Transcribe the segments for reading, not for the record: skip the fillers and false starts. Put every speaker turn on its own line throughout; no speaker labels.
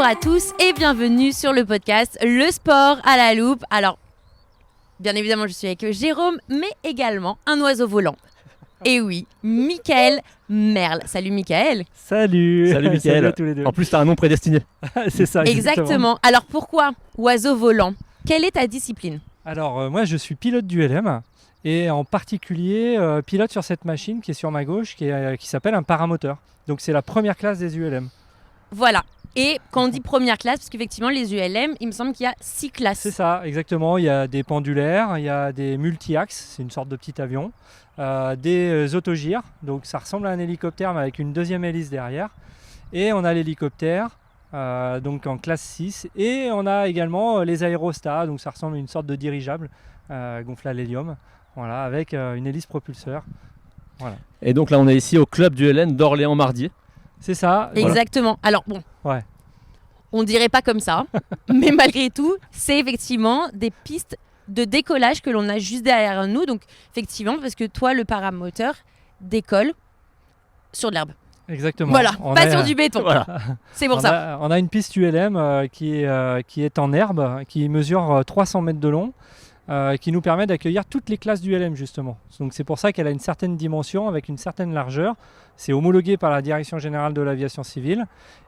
Bonjour à tous et bienvenue sur le podcast Le Sport à la Loupe. Alors, bien évidemment, je suis avec Jérôme, mais également un oiseau volant. Et oui, Michael Merle. Salut Michael.
Salut
Michael.
Salut à tous les deux.
En plus, t'as un nom prédestiné.
C'est ça,
Exactement. Alors pourquoi oiseau volant? Quelle est ta discipline?
Alors, moi, je suis pilote du LM et en particulier pilote sur cette machine qui est sur ma gauche, qui s'appelle un paramoteur. Donc, c'est la première classe des ULM.
Voilà. Et quand on dit première classe, parce qu'effectivement, les ULM, il me semble qu'il y a 6 classes.
C'est ça, exactement. Il y a des pendulaires, il y a des multi-axes, c'est une sorte de petit avion, des autogires, donc ça ressemble à un hélicoptère mais avec une deuxième hélice derrière. Et on a l'hélicoptère, donc en classe 6. Et on a également les aérostats, donc ça ressemble à une sorte de dirigeable gonflé à l'hélium, voilà, avec une hélice propulseur. Voilà.
Et donc là, on est ici au club du LN d'Orléans-Mardier.
C'est ça.
Exactement. Alors bon,
Ouais.
on dirait pas comme ça, mais malgré tout, c'est effectivement des pistes de décollage que l'on a juste derrière nous. Donc effectivement, parce que toi, le paramoteur décolle sur de l'herbe.
Exactement.
Voilà,
On
pas
a-
sur du béton.
Voilà.
C'est pour ça.
On a une piste ULM qui est en herbe, qui mesure 300 mètres de long, qui nous permet d'accueillir toutes les classes du LM justement. Donc c'est pour ça qu'elle a une certaine dimension avec une certaine largeur. C'est homologué par la Direction Générale de l'Aviation Civile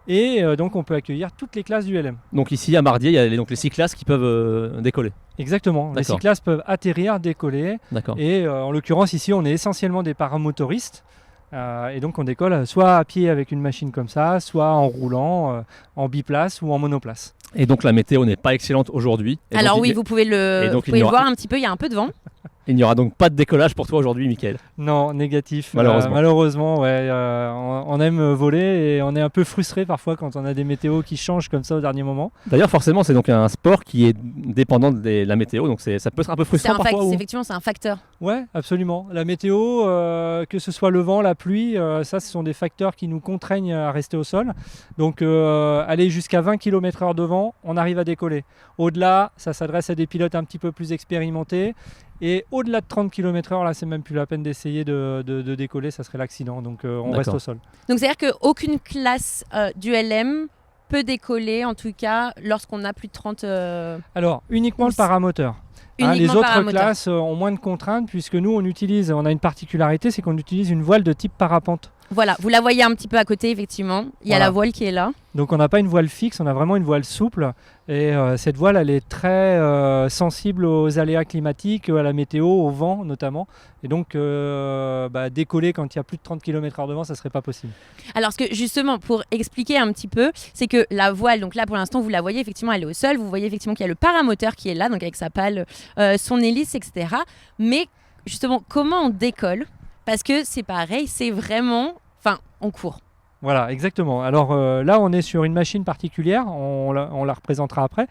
et donc on peut accueillir toutes les classes du LM.
Donc ici, à Mardier, il y a les 6 classes qui peuvent décoller.
Exactement. Les
D'accord.
6 classes peuvent atterrir, décoller
D'accord.
et en l'occurrence ici on est essentiellement des paramotoristes. Et donc on décolle soit à pied avec une machine comme ça, soit en roulant, en biplace ou en monoplace.
Et donc la météo n'est pas excellente aujourd'hui. Et
Alors
donc,
oui, vous pouvez
et
le
donc, il
vous pouvez
n'y
le
aura-
voir un petit peu, il y a un peu de vent.
il n'y aura donc pas de décollage pour toi aujourd'hui, Michael.
Non, négatif.
Malheureusement.
Malheureusement, ouais. On aime voler et on est un peu frustré parfois quand on a des météos qui changent comme ça au dernier moment.
D'ailleurs, forcément, c'est donc un sport qui est dépendant de la météo. Donc ça peut être un peu frustrant parfois.
Effectivement, c'est un facteur.
Ouais, absolument. La météo, que ce soit le vent, la pluie, ça, ce sont des facteurs qui nous contraignent à rester au sol. Donc, aller jusqu'à 20 km/h de vent, on arrive à décoller. Au-delà, ça s'adresse à des pilotes un petit peu plus expérimentés. Et au-delà de 30 km/h, là, c'est même plus la peine d'essayer de décoller, ça serait l'accident. Donc, on reste
D'accord.
au sol.
Donc c'est-à-dire qu'aucune classe du LM peut décoller, en tout cas, lorsqu'on a plus de 30...
Alors, uniquement le paramoteur.
Uniquement
Les autres
paramoteur.
classes ont moins de contraintes puisque nous, on a une particularité, c'est qu'on utilise une voile de type parapente.
Voilà, vous la voyez un petit peu à côté, effectivement. Il y a
Voilà.
la voile qui est là.
Donc on n'a pas une voile fixe, on a vraiment une voile souple. Et cette voile, elle est très sensible aux aléas climatiques, à la météo, au vent notamment. Et donc décoller quand il y a plus de 30 km/h de vent, ça ne serait pas possible.
Alors, ce que justement, pour expliquer un petit peu, c'est que la voile, donc là pour l'instant, vous la voyez, effectivement, elle est au sol. Vous voyez effectivement qu'il y a le paramoteur qui est là, donc avec sa pale, son hélice, etc. Mais justement, comment on décolle? Parce que c'est pareil, c'est vraiment... Enfin, on court.
Voilà, exactement. Alors là, on est sur une machine particulière, on la représentera après.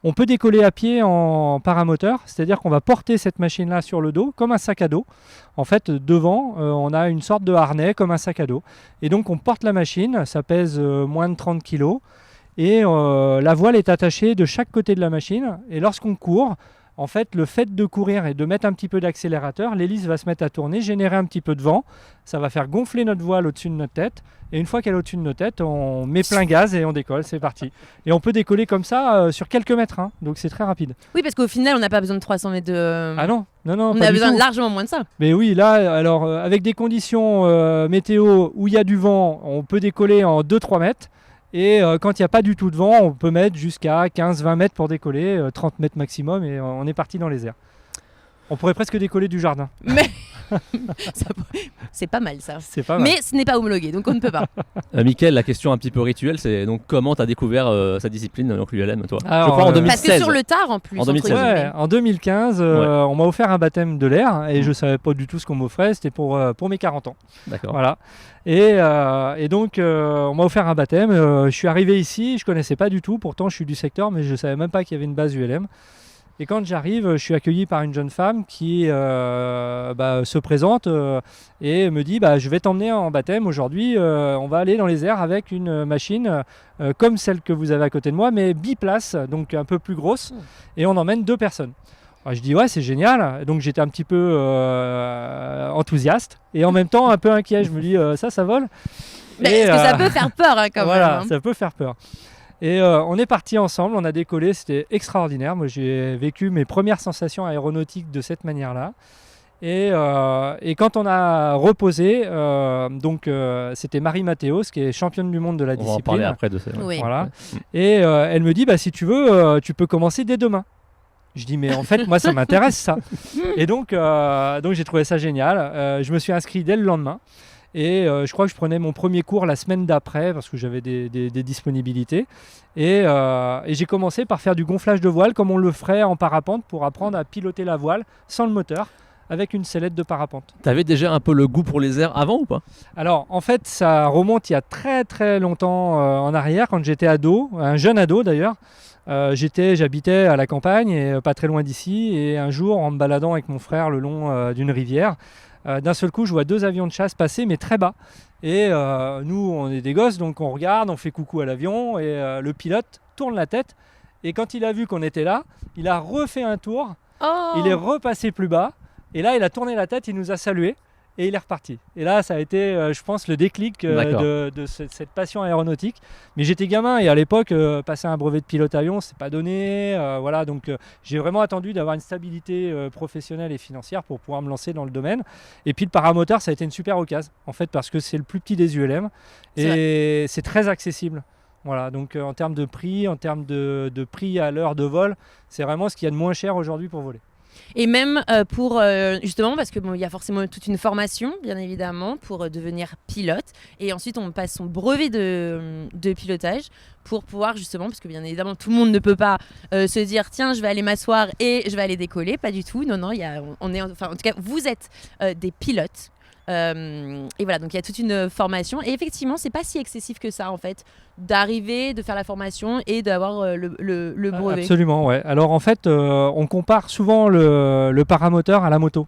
On peut décoller à pied en paramoteur, c'est-à-dire qu'on va porter cette machine-là sur le dos comme un sac à dos. En fait, devant, on a une sorte de harnais comme un sac à dos. Et donc, on porte la machine, ça pèse moins de 30 kg. Et la voile est attachée de chaque côté de la machine. Et lorsqu'on court, en fait, le fait de courir et de mettre un petit peu d'accélérateur, l'hélice va se mettre à tourner, générer un petit peu de vent. Ça va faire gonfler notre voile au-dessus de notre tête. Et une fois qu'elle est au-dessus de nos têtes, on met plein gaz et on décolle, c'est parti. Et on peut décoller comme ça sur quelques mètres, hein. Donc c'est très rapide.
Oui, parce qu'au final, on n'a pas besoin de 300 mètres de...
Ah non,
on
pas
a
du
besoin
tout.
de largement moins de ça.
Mais oui, là, alors avec des conditions météo où il y a du vent, on peut décoller en 2-3 mètres. Et quand il n'y a pas du tout de vent, on peut mettre jusqu'à 15-20 mètres pour décoller, 30 mètres maximum, et on est parti dans les airs. On pourrait presque décoller du jardin.
Mais c'est pas mal ça.
C'est pas mal.
Mais ce n'est pas homologué, donc on ne peut pas.
Michael, la question un petit peu rituelle, c'est donc comment tu as découvert sa discipline, donc l'ULM, toi?
Alors,
Je crois en
parce que
2016.
Parce que sur le tard en plus.
En
entre
2016.
guillemets.
Ouais, en 2015, on m'a offert un baptême de l'air et je savais pas du tout ce qu'on m'offrait. C'était pour mes 40 ans.
D'accord.
Voilà. Et donc, on m'a offert un baptême. Je suis arrivé ici, je connaissais pas du tout. Pourtant, je suis du secteur, mais je savais même pas qu'il y avait une base ULM. Et quand j'arrive, je suis accueilli par une jeune femme qui se présente et me dit je vais t'emmener en baptême aujourd'hui. On va aller dans les airs avec une machine comme celle que vous avez à côté de moi, mais biplace, donc un peu plus grosse. Et on emmène 2 personnes. Alors, je dis ouais, c'est génial. Donc j'étais un petit peu enthousiaste et en même temps un peu inquiet. Je me dis ça vole.
Mais est-ce que ça peut faire peur quand
voilà,
même, hein.
ça peut faire peur. Et on est parti ensemble, on a décollé, c'était extraordinaire. Moi, j'ai vécu mes premières sensations aéronautiques de cette manière-là. Et quand on a reposé, c'était Marie Mathéos, qui est championne du monde de la
On va en
discipline.
parler après de ça.
Oui.
Voilà. Et elle me dit, si tu veux, tu peux commencer dès demain. Je dis, mais en fait, moi, ça m'intéresse, ça. Et donc j'ai trouvé ça génial. Je me suis inscrit dès le lendemain. Et je crois que je prenais mon premier cours la semaine d'après parce que j'avais des disponibilités. Et j'ai commencé par faire du gonflage de voile comme on le ferait en parapente pour apprendre à piloter la voile sans le moteur avec une sellette de parapente.
Tu avais déjà un peu le goût pour les airs avant ou pas?
Alors en fait ça remonte il y a très très longtemps en arrière quand j'étais ado, un jeune ado d'ailleurs. J'habitais à la campagne et pas très loin d'ici et un jour en me baladant avec mon frère le long d'une rivière, d'un seul coup je vois 2 avions de chasse passer mais très bas et nous on est des gosses donc on regarde, on fait coucou à l'avion et le pilote tourne la tête et quand il a vu qu'on était là, il a refait un tour, il est repassé plus bas et là il a tourné la tête, il nous a salué et il est reparti. Et là ça a été je pense le déclic de cette passion aéronautique. Mais j'étais gamin et à l'époque passer un brevet de pilote avion c'est pas donné, voilà donc j'ai vraiment attendu d'avoir une stabilité professionnelle et financière pour pouvoir me lancer dans le domaine. Et puis le paramoteur ça a été une super occasion en fait parce que c'est le plus petit des ULM et c'est très accessible. Voilà, donc en termes de prix, en termes de prix à l'heure de vol, c'est vraiment ce qu'il y a de moins cher aujourd'hui pour voler.
Et même pour justement parce que il y a forcément toute une formation bien évidemment pour devenir pilote et ensuite on passe son brevet de pilotage pour pouvoir justement parce que bien évidemment tout le monde ne peut pas se dire tiens je vais aller m'asseoir et je vais aller décoller, pas du tout, non en tout cas vous êtes des pilotes. Et voilà, donc il y a toute une formation et effectivement c'est pas si excessif que ça en fait d'arriver, de faire la formation et d'avoir le brevet.
Absolument, ouais. Alors en fait on compare souvent le paramoteur à la moto.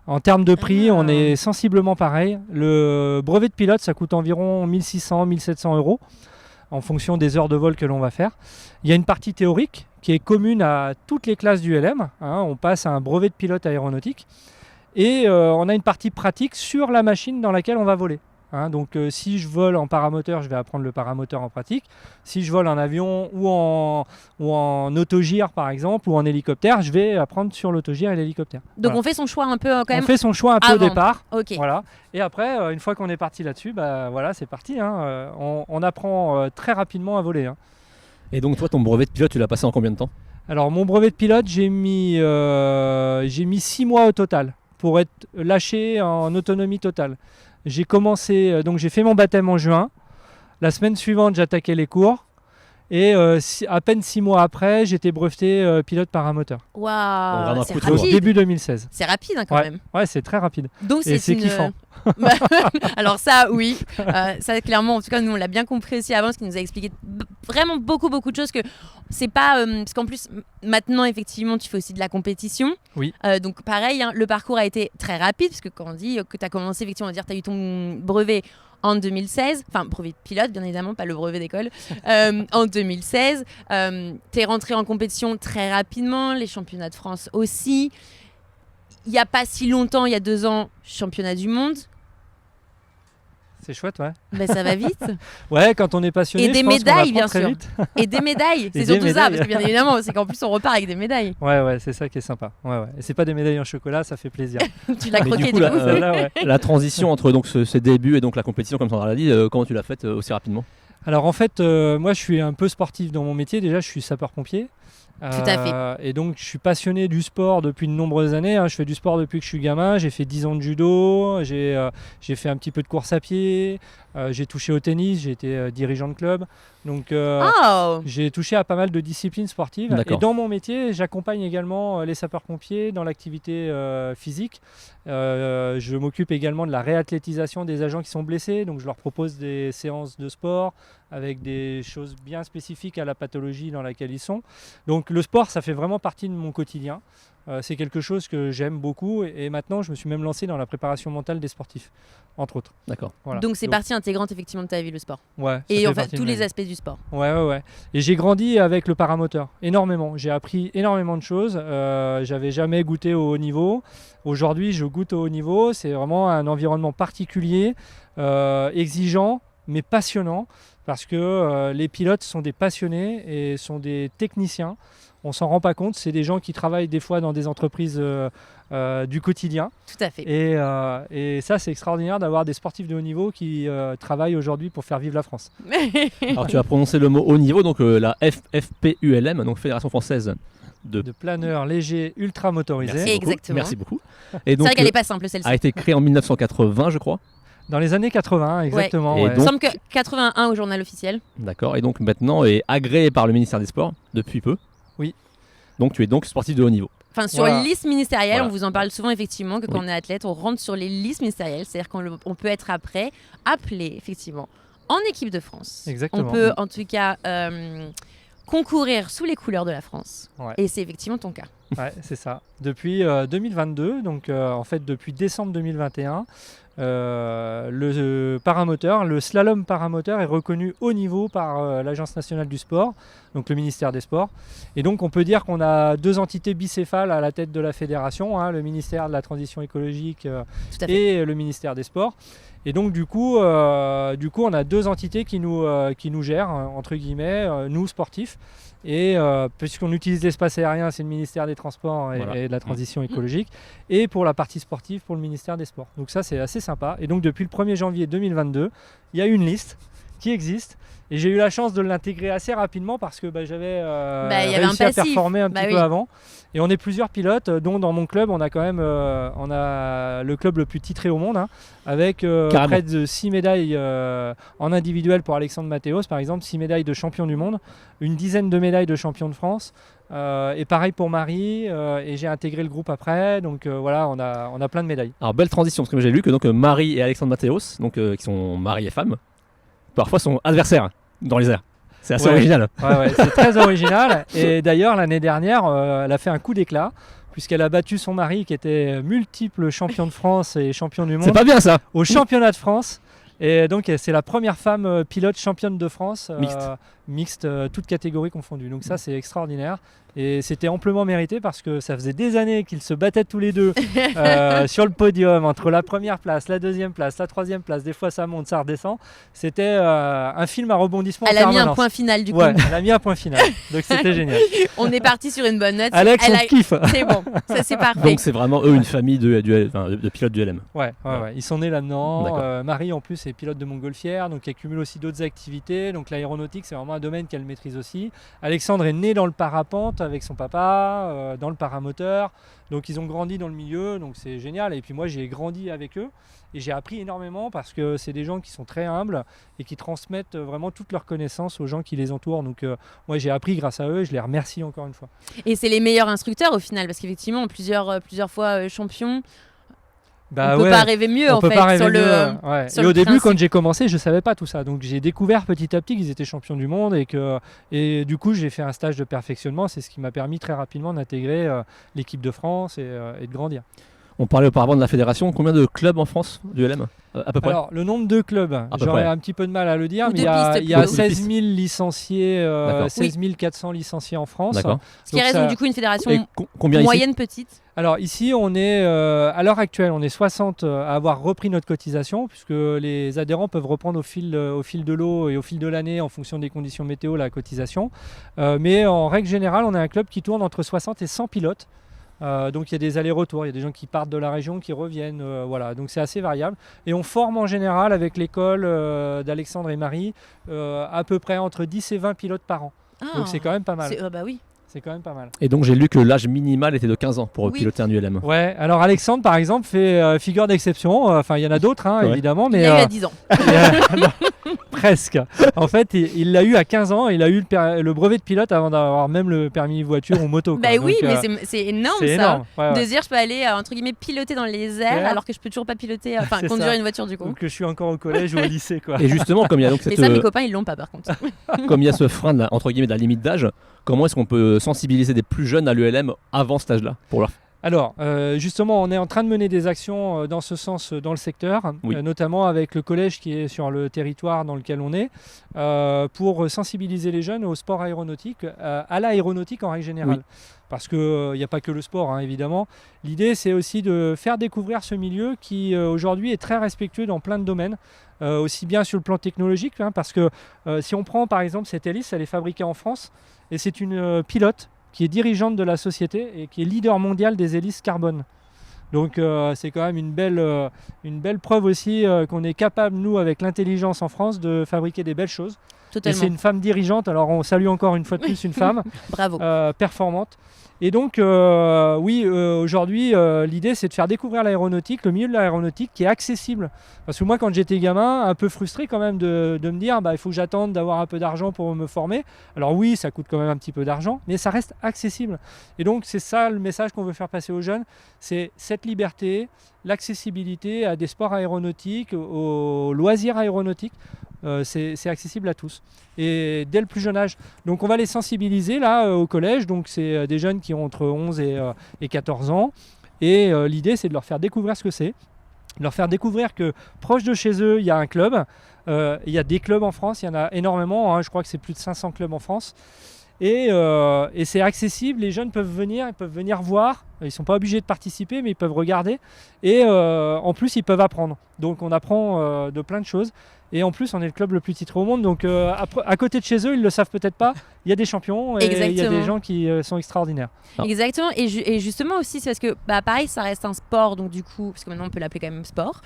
En termes de prix, on est sensiblement pareil. Le brevet de pilote ça coûte environ 1600-1700 € en fonction des heures de vol que l'on va faire. Il y a une partie théorique qui est commune à toutes les classes du LM, hein, on passe à un brevet de pilote aéronautique. Et on a une partie pratique sur la machine dans laquelle on va voler. Hein, donc si je vole en paramoteur, je vais apprendre le paramoteur en pratique. Si je vole en avion ou en autogire par exemple, ou en hélicoptère, je vais apprendre sur l'autogire et l'hélicoptère.
Donc
voilà.
on fait son choix un peu quand même.
On fait son choix un peu au départ.
Okay.
Voilà. Et après, une fois qu'on est parti là-dessus, voilà, c'est parti. Hein, on apprend très rapidement à voler. Hein.
Et donc toi, ton brevet de pilote, tu l'as passé en combien de temps?
Alors mon brevet de pilote, j'ai mis 6 mois au total pour être lâché en autonomie totale. J'ai commencé, donc j'ai fait mon baptême en juin. La semaine suivante, j'attaquais les cours. Et à peine 6 mois après, j'étais breveté pilote paramoteur.
Waouh, c'est
rapide. Début 2016.
C'est rapide hein, quand même.
Ouais, c'est très rapide.
Donc
et c'est kiffant.
Alors ça, oui. Ça, clairement, en tout cas, nous, on l'a bien compris aussi avant, parce qu'il nous a expliqué vraiment beaucoup de choses que c'est pas... parce qu'en plus, maintenant, effectivement, tu fais aussi de la compétition.
Oui.
Donc pareil, hein, le parcours a été très rapide, parce que quand on dit que tu as commencé, effectivement, on va dire tu as eu ton brevet en 2016, enfin brevet de pilote bien évidemment, pas le brevet d'école, en 2016. Tu es rentré en compétition très rapidement, les championnats de France aussi. Il n'y a pas si longtemps, il y a 2 ans, championnat du monde.
C'est chouette, ouais.
Ben, ça va vite.
Ouais, quand on est passionné,
et des
je pense
médailles,
qu'on
bien
très
sûr.
Vite.
Et des médailles, c'est surtout ça, parce que bien évidemment, c'est qu'en plus on repart avec des médailles.
Ouais, c'est ça qui est sympa. Ouais. Et c'est pas des médailles en chocolat, ça fait plaisir.
Tu l'as croqué
du coup. La transition entre donc ce début et donc la compétition, comme Sandra l'a dit, comment tu l'as faite aussi rapidement?
Alors en fait, moi je suis un peu sportif dans mon métier. Déjà, je suis sapeur-pompier.
Tout à fait.
Et donc je suis passionné du sport depuis de nombreuses années. Hein. Je fais du sport depuis que je suis gamin. J'ai fait 10 ans de judo, j'ai fait un petit peu de course à pied, j'ai touché au tennis, j'ai été dirigeant de club. Donc j'ai touché à pas mal de disciplines sportives.
D'accord.
Et dans mon métier, j'accompagne également les sapeurs-pompiers dans l'activité physique. Je m'occupe également de la réathlétisation des agents qui sont blessés. Donc je leur propose des séances de sport avec des choses bien spécifiques à la pathologie dans laquelle ils sont. Donc le sport, ça fait vraiment partie de mon quotidien. C'est quelque chose que j'aime beaucoup et maintenant je me suis même lancé dans la préparation mentale des sportifs, entre autres.
D'accord.
Voilà.
Donc c'est partie intégrante effectivement de ta vie, le sport.
Ouais.
Et en fait tous les aspects du sport.
Ouais. Et j'ai grandi avec le paramoteur, énormément. J'ai appris énormément de choses. J'avais jamais goûté au haut niveau. Aujourd'hui, je goûte au haut niveau. C'est vraiment un environnement particulier, exigeant, mais passionnant. parce que les pilotes sont des passionnés et sont des techniciens. On s'en rend pas compte, c'est des gens qui travaillent des fois dans des entreprises du quotidien.
Tout à fait.
Et ça, c'est extraordinaire d'avoir des sportifs de haut niveau qui travaillent aujourd'hui pour faire vivre la France.
Alors tu as prononcé le mot haut niveau, donc la FFPULM, donc Fédération Française de
Planeurs légers ultra motorisés.
Merci beaucoup.
Exactement.
Merci beaucoup. Et
C'est
donc
vrai qu'elle n'est pas simple,
a
celle-ci.
été créée en 1980, je crois.
Dans les années 80, exactement.
Et
ouais.
Il me
donc-
semble que 81 au journal officiel.
D'accord. Et donc maintenant est agréée par le ministère des Sports depuis peu.
Oui.
Donc tu es donc sportif de haut niveau.
Enfin, sur
Voilà.
les listes ministérielles,
Voilà.
on vous en parle souvent effectivement que quand
Oui.
on est athlète, on rentre sur les listes ministérielles, c'est-à-dire qu'on peut être après appelé effectivement en équipe de France.
Exactement.
On peut en tout cas concourir sous les couleurs de la France.
Ouais.
Et c'est effectivement ton cas.
Ouais, c'est ça. Depuis 2022, donc en fait depuis décembre 2021, le paramoteur, le slalom paramoteur est reconnu haut niveau par l'Agence nationale du sport, donc le ministère des Sports. Et donc on peut dire qu'on a deux entités bicéphales à la tête de la fédération, le ministère de la transition écologique
Tout à fait.
et le ministère des Sports. Et donc du coup, on a deux entités qui nous gèrent, entre guillemets, nous sportifs. Et puisqu'on utilise l'espace aérien, c'est le ministère des Transports
Voilà.
et de la transition écologique. Et pour la partie sportive, pour le ministère des Sports. Donc ça, c'est assez sympa. Et donc depuis le 1er janvier 2022, il y a une liste qui existe. Et j'ai eu la chance de l'intégrer assez rapidement parce que j'avais
il y avait un
réussi à
passif.
performer un
Bah
petit
oui.
peu avant. Et on est plusieurs pilotes, dont dans mon club, on a quand même on a le club le plus titré au monde, avec
Carrément.
près de 6 médailles en individuel pour Alexandre Mathéos, par exemple, 6 médailles de champion du monde, une dizaine de médailles de champion de France. Et pareil pour Marie, et j'ai intégré le groupe après, donc voilà, on a plein de médailles.
Alors belle transition, parce que j'ai lu que donc Marie et Alexandre Mathéos, donc qui sont mari et femme, parfois sont adversaires dans les airs. C'est assez
Ouais.
original.
Ouais, c'est très original. Et d'ailleurs, l'année dernière, elle a fait un coup d'éclat, puisqu'elle a battu son mari, qui était multiple champion de France et champion du
C'est
monde,
pas bien ça.
au championnat de France. Et donc, c'est la première femme pilote championne de France, mixte, toutes catégories confondues. Donc ça, c'est extraordinaire. Et c'était amplement mérité parce que ça faisait des années qu'ils se battaient tous les deux sur le podium, entre la première place, la deuxième place, la troisième place. Des fois, ça monte, ça redescend. C'était un film à rebondissement
Elle
en
a mis un
permanence.
point final du coup.
Ouais, elle a mis un point final. Donc c'était génial.
On est parti sur une bonne note.
Alex,
Elle
on
a-
kiffe.
C'est bon, ça c'est parfait.
Donc c'est vraiment eux une famille de pilotes du LM.
Ouais. Ils sont nés là-dedans.
D'accord.
Marie, en plus, est pilote de montgolfière, donc elle cumule aussi d'autres activités. Donc l'aéronautique, c'est vraiment un domaine qu'elle maîtrise aussi. Alexandre est né dans le parapente avec son papa, dans le paramoteur. Donc ils ont grandi dans le milieu, donc c'est génial. Et puis moi, j'ai grandi avec eux et j'ai appris énormément parce que c'est des gens qui sont très humbles et qui transmettent vraiment toutes leurs connaissances aux gens qui les entourent. Donc moi, j'ai appris grâce à eux et je les remercie encore une fois.
Et c'est les meilleurs instructeurs au final, parce qu'effectivement, plusieurs fois champion,
Bah
on peut
ouais.
pas rêver mieux
On
en
peut
fait
pas rêver
sur le.
mieux, ouais.
sur
Et
le
au début,
principe.
quand j'ai commencé, je savais pas tout ça. Donc j'ai découvert petit à petit qu'ils étaient champions du monde et du coup, j'ai fait un stage de perfectionnement. C'est ce qui m'a permis très rapidement d'intégrer l'équipe de France et de grandir.
On parlait auparavant de la fédération. Combien de clubs en France du LM à peu près?
Alors, le nombre de clubs,
peu
j'aurais
près.
un petit peu de mal à le dire,
Ou
mais
de pistes
il y a
plutôt.
16 000 licenciés,
D'accord.
16 400 licenciés en France.
D'accord.
Ce qui
Donc
reste
ça-
donc du coup une fédération
Et combien ici?
moyenne petite.
Alors ici, on est à l'heure actuelle, on est 60 à avoir repris notre cotisation, puisque les adhérents peuvent reprendre au fil de l'eau et au fil de l'année en fonction des conditions météo la cotisation. Mais en règle générale, on est un club qui tourne entre 60 et 100 pilotes. Donc il y a des allers-retours, il y a des gens qui partent de la région, qui reviennent, voilà. Donc c'est assez variable. Et on forme en général avec l'école d'Alexandre et Marie à peu près entre 10 et 20 pilotes par an. Donc c'est quand même pas mal.
Bah oui.
C'est quand même pas mal.
Et donc j'ai lu que l'âge minimal était de 15 ans pour
Oui.
piloter un ULM.
Ouais, alors Alexandre par exemple fait figure d'exception, enfin il y en a d'autres
Ouais.
évidemment,
Il
mais
l'a eu à 10 ans.
non, presque. En fait il l'a eu à 15 ans, il a eu le brevet de pilote avant d'avoir même le permis voiture ou moto.
Bah
quoi.
oui,
Donc,
mais c'est énorme
c'est
ça.
énorme. Ouais, ouais.
De se dire je peux aller entre guillemets piloter dans les airs
Ouais.
alors que je peux toujours pas piloter, enfin
C'est
conduire
ça.
une voiture du coup.
Donc je suis encore au collège ou au lycée quoi.
Et justement, comme il y a donc
Et
cette,
ça mes copains ils l'ont pas par contre.
comme il y a ce frein entre guillemets de la limite d'âge, comment est-ce qu'on peut sensibiliser des plus jeunes à l'ULM avant cet âge-là pour leur
Alors, justement, on est en train de mener des actions dans ce sens dans le secteur,
Oui.
notamment avec le collège qui est sur le territoire dans lequel on est, pour sensibiliser les jeunes au sport aéronautique, à l'aéronautique en règle générale.
Oui.
Parce qu'il n'y a pas que le sport, hein, évidemment. L'idée, c'est aussi de faire découvrir ce milieu qui, aujourd'hui, est très respectueux dans plein de domaines, aussi bien sur le plan technologique, hein, parce que si on prend, par exemple, cette hélice, elle est fabriquée en France, et c'est une pilote qui est dirigeante de la société et qui est leader mondial des hélices carbone. Donc c'est quand même une belle preuve aussi qu'on est capable, nous, avec l'intelligence en France, de fabriquer des belles choses. Et
Totalement.
c'est une femme dirigeante, alors on salue encore une fois de plus une femme
Bravo.
performante. Et donc, aujourd'hui, l'idée, c'est de faire découvrir l'aéronautique, le milieu de l'aéronautique qui est accessible. Parce que moi, quand j'étais gamin, un peu frustré quand même de me dire, il faut que j'attende d'avoir un peu d'argent pour me former. Alors oui, ça coûte quand même un petit peu d'argent, mais ça reste accessible. Et donc, c'est ça le message qu'on veut faire passer aux jeunes, c'est cette liberté, l'accessibilité à des sports aéronautiques, aux loisirs aéronautiques. C'est accessible à tous et dès le plus jeune âge. Donc on va les sensibiliser là au collège, donc c'est des jeunes qui ont entre 11 et 14 ans et l'idée c'est de leur faire découvrir ce que c'est, de leur faire découvrir que proche de chez eux il y a un club, il y a des clubs en France, il y en a énormément, hein, je crois que c'est plus de 500 clubs en France. Et c'est accessible, les jeunes peuvent venir voir, ils ne sont pas obligés de participer mais ils peuvent regarder et en plus ils peuvent apprendre. Donc on apprend de plein de choses et en plus on est le club le plus titré au monde, donc à côté de chez eux ils ne le savent peut-être pas, il y a des champions et il y a des
Exactement.
gens qui sont extraordinaires.
Ah.
Exactement, et justement aussi, c'est parce que pareil, ça reste un sport, donc du coup, parce que maintenant on peut l'appeler quand même sport,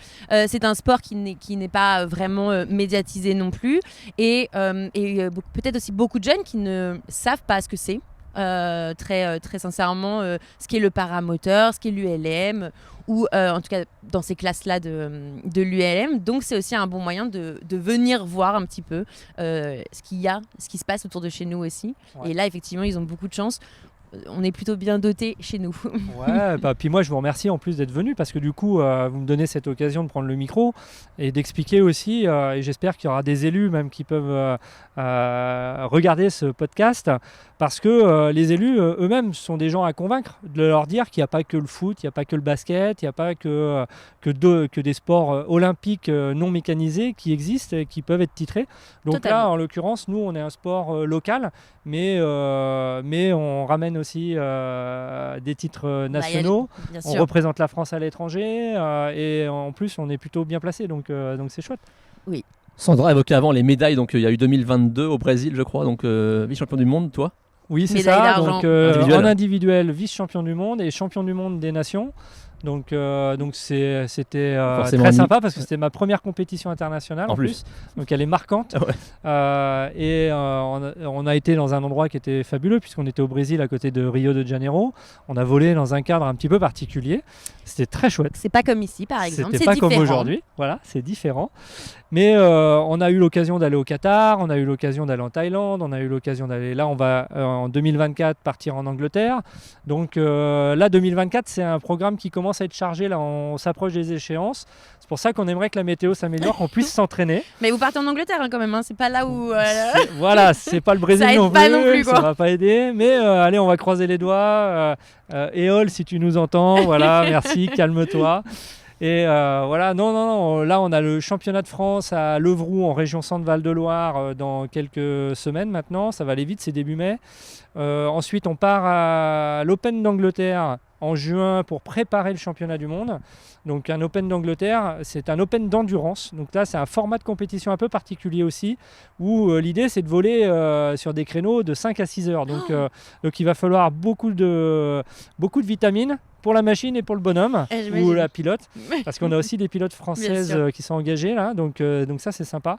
c'est un sport qui n'est pas vraiment médiatisé non plus, et peut-être aussi beaucoup de jeunes qui ne savent pas ce que c'est. Très sincèrement, ce qu'est le paramoteur, ce qu'est l'ULM, ou en tout cas dans ces classes-là de l'ULM. Donc c'est aussi un bon moyen de venir voir un petit peu ce qui se passe autour de chez nous aussi.
Ouais.
Et là, effectivement, ils ont beaucoup de chance. On est plutôt bien dotés chez nous.
Ouais, puis moi je vous remercie en plus d'être venu parce que du coup vous me donnez cette occasion de prendre le micro et d'expliquer aussi et j'espère qu'il y aura des élus même qui peuvent regarder ce podcast parce que les élus eux-mêmes sont des gens à convaincre, de leur dire qu'il n'y a pas que le foot, il n'y a pas que le basket, il n'y a pas que des sports olympiques non mécanisés qui existent et qui peuvent être titrés. Donc
Totalement.
là en l'occurrence nous on est un sport local mais on ramène aussi des titres nationaux.
Bien
On
sûr.
représente la France à l'étranger et en plus on est plutôt bien placé donc c'est chouette.
Sandra évoquait avant les médailles, donc il y a eu 2022 au Brésil, je crois, donc vice-champion du monde, toi.
Oui c'est
Médaille
ça,
d'argent.
donc
Individuel.
en individuel vice-champion du monde et champion du monde des nations. Donc c'était
Forcément
très
une-
sympa parce que c'était ma première compétition internationale en
En plus.
donc elle est marquante.
Ouais.
Et on a été dans un endroit qui était fabuleux puisqu'on était au Brésil à côté de Rio de Janeiro. On a volé dans un cadre un petit peu particulier. C'était très chouette.
C'est pas comme ici, par exemple.
C'était
C'est
pas
différent.
comme aujourd'hui, voilà, c'est différent. Mais on a eu l'occasion d'aller au Qatar, on a eu l'occasion d'aller en Thaïlande, on a eu l'occasion d'aller là, on va en 2024 partir en Angleterre. Donc là, 2024, c'est un programme qui commence à être chargé, là, on s'approche des échéances. C'est pour ça qu'on aimerait que la météo s'améliore, qu'on puisse s'entraîner.
Mais vous partez en Angleterre hein, quand même, hein. C'est pas là où.
Voilà, c'est pas le Brésil
Ça aide
non
pas
plus,
non plus, quoi.
ça va pas aider. Mais allez, on va croiser les doigts. Éole, si tu nous entends, voilà, merci, calme-toi. Et voilà, non, là on a le championnat de France à Levroux en région Centre-Val de Loire dans quelques semaines maintenant, ça va aller vite, c'est début mai. Ensuite on part à l'Open d'Angleterre en juin pour préparer le championnat du monde. Donc un Open d'Angleterre, c'est un Open d'endurance. Donc là c'est un format de compétition un peu particulier aussi, où l'idée c'est de voler sur des créneaux de 5 à 6 heures. Donc il va falloir beaucoup de vitamines pour la machine et pour le bonhomme
J'imagine.
ou la pilote, parce qu'on a aussi des pilotes françaises
sûr.
qui sont engagées là, donc ça c'est sympa.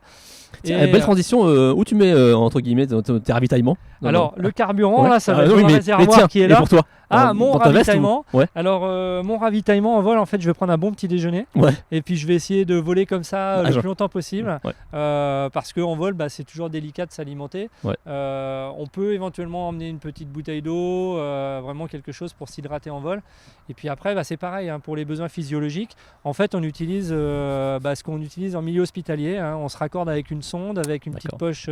Tiens,
Et,
belle transition, où tu mets entre guillemets tes ravitaillements
alors le carburant
Ouais.
là, ça va
Ah,
être
oui,
le
mais
réservoir
tiens,
qui est
et
là.
pour toi
Ah,
dans-
mon
dans ta veste,
ravitaillement.
ou- Ouais.
Alors mon ravitaillement en vol, en fait, je vais prendre un bon petit déjeuner.
Ouais.
Et puis je vais essayer de voler comme ça le
genre.
plus longtemps possible,
Ouais.
parce qu'en vol, c'est toujours délicat de s'alimenter.
Ouais.
On peut éventuellement emmener une petite bouteille d'eau, vraiment quelque chose pour s'hydrater en vol. Et puis après, c'est pareil, hein, pour les besoins physiologiques. En fait, on utilise ce qu'on utilise en milieu hospitalier. Hein. On se raccorde avec une sonde, avec une petite poche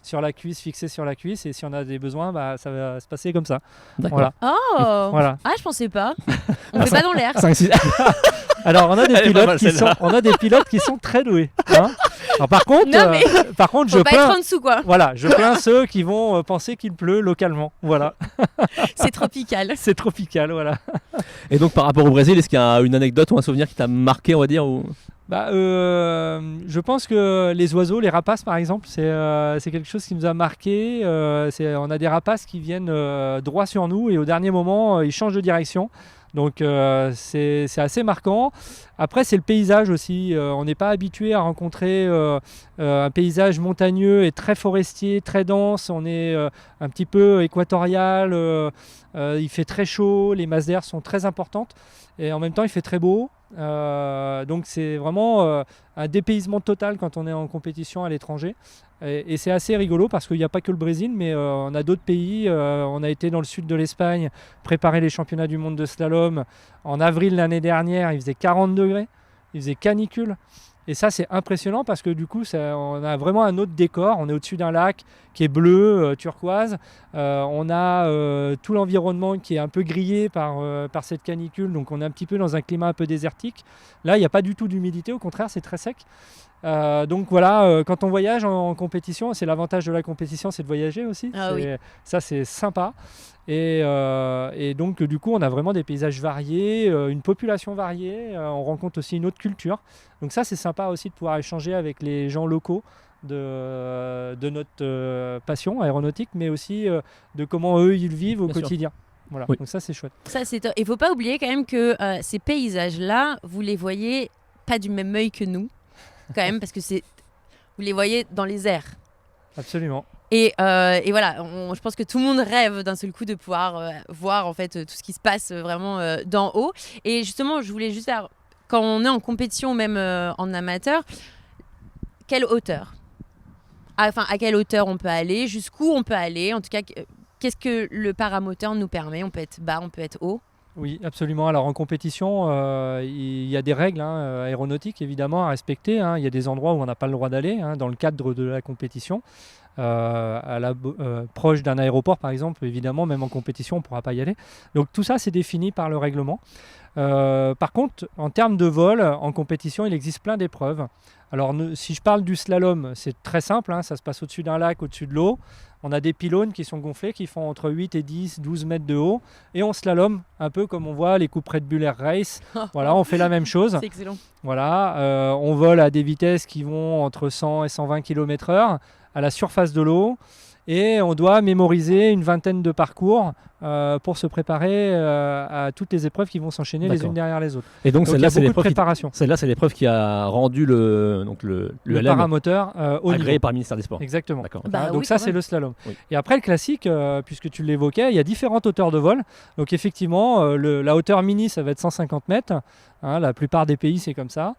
sur la cuisse, fixée sur la cuisse. Et si on a des besoins, ça va se passer comme ça.
D'accord.
Voilà.
Oh
Voilà.
Ah, je pensais pas. On fait pas dans l'air.
5-6.
Alors, on a des
Elle est pas mal,
pilotes qui sont très doués. Hein. Alors, par contre,
Non, mais
je
faut pas être
plains.
en dessous, quoi.
Voilà, je plains ceux qui vont penser qu'il pleut localement. Voilà,
C'est tropical.
c'est tropical, voilà.
Et donc par rapport au Brésil, est-ce qu'il y a une anecdote ou un souvenir qui t'a marqué, on va dire ou...
Je pense que les oiseaux, les rapaces par exemple, c'est quelque chose qui nous a marqué. On a des rapaces qui viennent droit sur nous et au dernier moment, ils changent de direction. Donc c'est assez marquant. Après, c'est le paysage aussi. On n'est pas habitué à rencontrer un paysage montagneux et très forestier, très dense. On est un petit peu équatorial. Il fait très chaud. Les masses d'air sont très importantes. Et en même temps, il fait très beau. Donc c'est vraiment un dépaysement total quand on est en compétition à l'étranger. Et c'est assez rigolo parce qu'il n'y a pas que le Brésil, mais on a d'autres pays. On a été dans le sud de l'Espagne préparer les championnats du monde de slalom. En avril l'année dernière, il faisait 40 degrés, il faisait canicule. Et ça, c'est impressionnant parce que du coup, on a vraiment un autre décor. On est au-dessus d'un lac qui est bleu, turquoise. On a tout l'environnement qui est un peu grillé par cette canicule. Donc, on est un petit peu dans un climat un peu désertique. Là, il n'y a pas du tout d'humidité. Au contraire, c'est très sec. Donc voilà, quand on voyage en compétition, c'est l'avantage de la compétition, c'est de voyager aussi. Ça, c'est sympa. Et donc du coup, on a vraiment des paysages variés, une population variée. On rencontre aussi une autre culture. Donc ça, c'est sympa aussi de pouvoir échanger avec les gens locaux de notre passion aéronautique, mais aussi de comment eux ils vivent au quotidien. Voilà.
Oui.
Donc ça, c'est chouette.
Ça, c'est top. Il ne faut pas oublier quand même que ces paysages-là, vous les voyez pas du même œil que nous, quand même, parce que vous les voyez dans les airs.
Absolument.
Et voilà, je pense que tout le monde rêve d'un seul coup de pouvoir voir en fait tout ce qui se passe vraiment d'en haut. Et justement, je voulais juste faire, quand on est en compétition, même en amateur, quelle hauteur ? À quelle hauteur on peut aller ? Jusqu'où on peut aller ? En tout cas, qu'est-ce que le paramoteur nous permet ? On peut être bas, on peut être haut.
Oui, absolument. Alors en compétition, il y a des règles aéronautiques évidemment à respecter. Il y a des endroits où on n'a pas le droit d'aller dans le cadre de la compétition. Proche d'un aéroport par exemple, évidemment, même en compétition, on ne pourra pas y aller. Donc tout ça, c'est défini par le règlement. Par contre, en termes de vol, en compétition, il existe plein d'épreuves. Alors si je parle du slalom, c'est très simple, ça se passe au-dessus d'un lac, au-dessus de l'eau. On a des pylônes qui sont gonflés, qui font entre 8 et 10, 12 mètres de haut. Et on slalom, un peu comme on voit les coupes Red Bull Air Race. Voilà, on fait la même chose.
C'est excellent.
Voilà, on vole à des vitesses qui vont entre 100 et 120 km/h à la surface de l'eau. Et on doit mémoriser une vingtaine de parcours pour se préparer à toutes les épreuves qui vont s'enchaîner les unes derrière les autres.
Et donc celle-là, c'est
l'épreuve
qui a rendu le LM
paramoteur
agréé par le ministère des Sports.
Exactement.
D'accord.
Donc ça, c'est le slalom.
Oui.
Et après, le classique, puisque tu l'évoquais, il y a différentes hauteurs de vol. Donc effectivement, la hauteur mini, ça va être 150 mètres. La plupart des pays, c'est comme ça.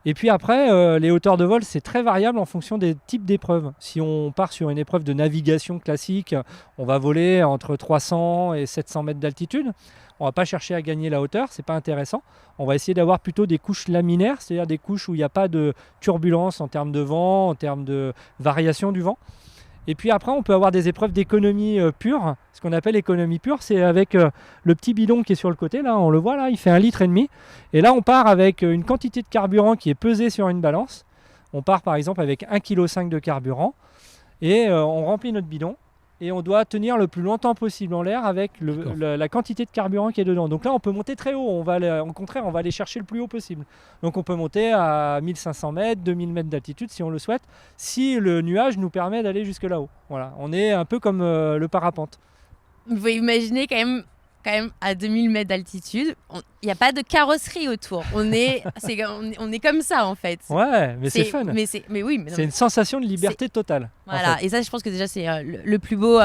Et puis après, les hauteurs de vol, c'est très variable en fonction des types d'épreuves. Si on part sur une épreuve de navigation classique, on va voler entre 300 et 700 mètres d'altitude. On ne va pas chercher à gagner la hauteur, c'est pas intéressant. On va essayer d'avoir plutôt des couches laminaires, c'est-à-dire des couches où il n'y a pas de turbulence en termes de vent, en termes de variation du vent. Et puis après, on peut avoir des épreuves d'économie pure. Ce qu'on appelle économie pure, c'est avec le petit bidon qui est sur le côté. Là, on le voit, là, il fait 1,5 litre. Et là, on part avec une quantité de carburant qui est pesée sur une balance. On part par exemple avec 1,5 kg de carburant. Et on remplit notre bidon. Et on doit tenir le plus longtemps possible en l'air avec la quantité de carburant qui est dedans. Donc là, on peut monter très haut. Au contraire, on va aller chercher le plus haut possible. Donc on peut monter à 1500 mètres, 2000 mètres d'altitude si on le souhaite, si le nuage nous permet d'aller jusque là-haut. Voilà, on est un peu comme le parapente.
Vous pouvez imaginer quand même à 2000 mètres d'altitude, il n'y a pas de carrosserie autour. On est comme ça en fait.
Ouais, mais c'est fun.
C'est
une sensation de liberté totale.
Voilà,
en fait.
et ça je pense que déjà c'est le plus beau